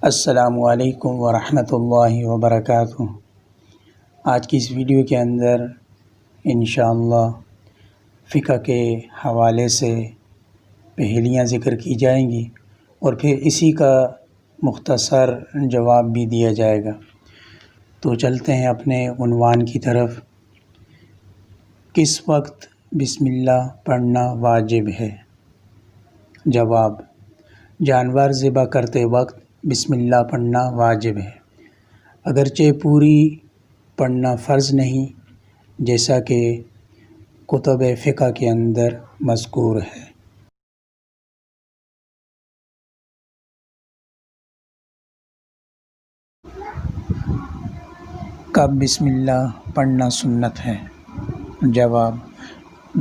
السلام علیکم ورحمۃ اللہ وبرکاتہ۔ آج کی اس ویڈیو کے اندر انشاءاللہ فقہ کے حوالے سے پہیلیاں ذکر کی جائیں گی اور پھر اسی کا مختصر جواب بھی دیا جائے گا۔ تو چلتے ہیں اپنے عنوان کی طرف۔ کس وقت بسم اللہ پڑھنا واجب ہے؟ جواب: جانور ذبح کرتے وقت بسم اللہ پڑھنا واجب ہے، اگرچہ پوری پڑھنا فرض نہیں، جیسا کہ کتب فقہ کے اندر مذکور ہے۔ کب بسم اللہ پڑھنا سنت ہے؟ جواب: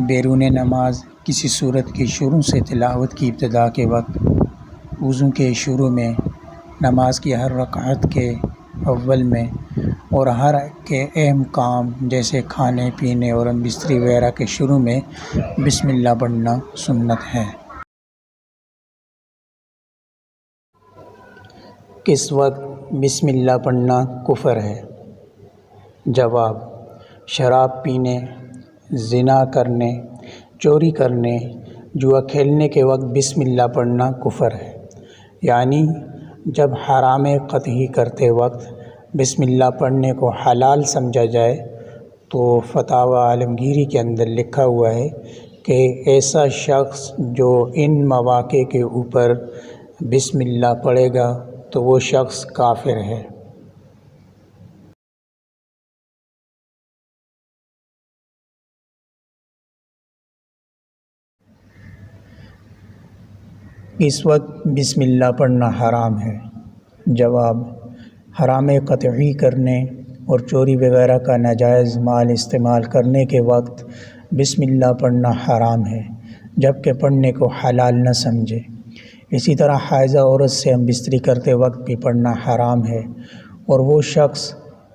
بیرون نماز کسی سورت کی شروع سے تلاوت کی ابتدا کے وقت، وضو کے شروع میں، نماز کی ہر رکعت کے اول میں اور ہر کے اہم کام جیسے کھانے پینے اور بستری وغیرہ کے شروع میں بسم اللہ پڑھنا سنت ہے۔ کس وقت بسم اللہ پڑھنا کفر ہے؟ جواب: شراب پینے، زنا کرنے، چوری کرنے، جوا کھیلنے کے وقت بسم اللہ پڑھنا کفر ہے، یعنی جب حرام قطعی کرتے وقت بسم اللہ پڑھنے کو حلال سمجھا جائے تو فتاوی عالمگیری کے اندر لکھا ہوا ہے کہ ایسا شخص جو ان مواقع کے اوپر بسم اللہ پڑھے گا تو وہ شخص کافر ہے۔ اس وقت بسم اللہ پڑھنا حرام ہے؟ جواب: حرام قطعی کرنے اور چوری وغیرہ کا ناجائز مال استعمال کرنے کے وقت بسم اللہ پڑھنا حرام ہے، جبکہ پڑھنے کو حلال نہ سمجھے۔ اسی طرح حائضہ عورت سے ہم بستری کرتے وقت بھی پڑھنا حرام ہے، اور وہ شخص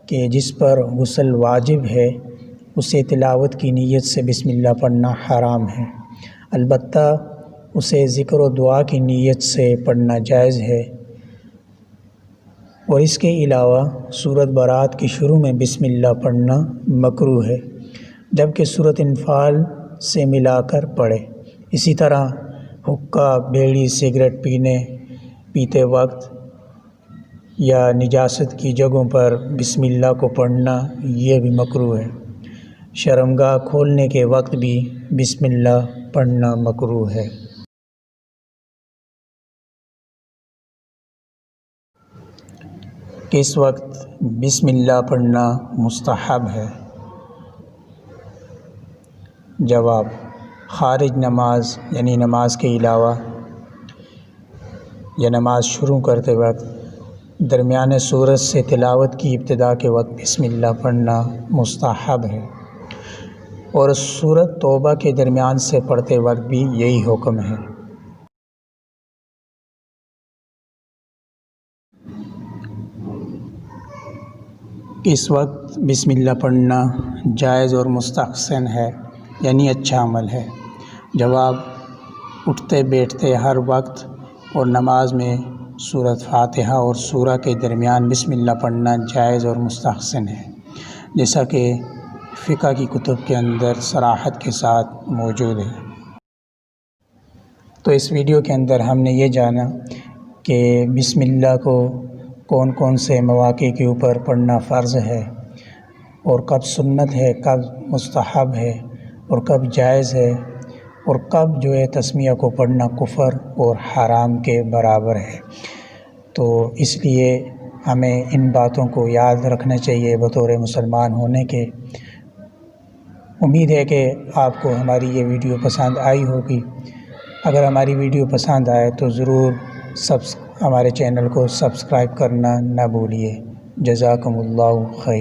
کہ جس پر غسل واجب ہے اسے تلاوت کی نیت سے بسم اللہ پڑھنا حرام ہے، البتہ اسے ذکر و دعا کی نیت سے پڑھنا جائز ہے۔ اور اس کے علاوہ سورۃ برات کی شروع میں بسم اللہ پڑھنا مکروہ ہے، جبکہ سورۃ انفال سے ملا کر پڑھے۔ اسی طرح حقہ، بیڑی، سگریٹ پیتے وقت یا نجاست کی جگہوں پر بسم اللہ کو پڑھنا یہ بھی مکروہ ہے۔ شرمگاہ کھولنے کے وقت بھی بسم اللہ پڑھنا مکروہ ہے۔ کس وقت بسم اللہ پڑھنا مستحب ہے؟ جواب: خارج نماز یعنی نماز کے علاوہ یا نماز شروع کرتے وقت، درمیان سورت سے تلاوت کی ابتدا کے وقت بسم اللہ پڑھنا مستحب ہے، اور سورۃ توبہ کے درمیان سے پڑھتے وقت بھی یہی حکم ہے۔ اس وقت بسم اللہ پڑھنا جائز اور مستحسن ہے، یعنی اچھا عمل ہے۔ جواب: اٹھتے بیٹھتے ہر وقت اور نماز میں سورۃ فاتحہ اور سورہ کے درمیان بسم اللہ پڑھنا جائز اور مستحسن ہے، جیسا کہ فقہ کی کتب کے اندر صراحت کے ساتھ موجود ہے۔ تو اس ویڈیو کے اندر ہم نے یہ جانا کہ بسم اللہ کو کون کون سے مواقع کے اوپر پڑھنا فرض ہے، اور کب سنت ہے، کب مستحب ہے، اور کب جائز ہے، اور کب جو ہے تسمیہ کو پڑھنا کفر اور حرام کے برابر ہے۔ تو اس لیے ہمیں ان باتوں کو یاد رکھنا چاہیے بطور مسلمان ہونے کے۔ امید ہے کہ آپ کو ہماری یہ ویڈیو پسند آئی ہوگی۔ اگر ہماری ویڈیو پسند آئے تو ضرور ہمارے چینل کو سبسکرائب کرنا نہ بھولیے۔ جزاکم اللہ خیر۔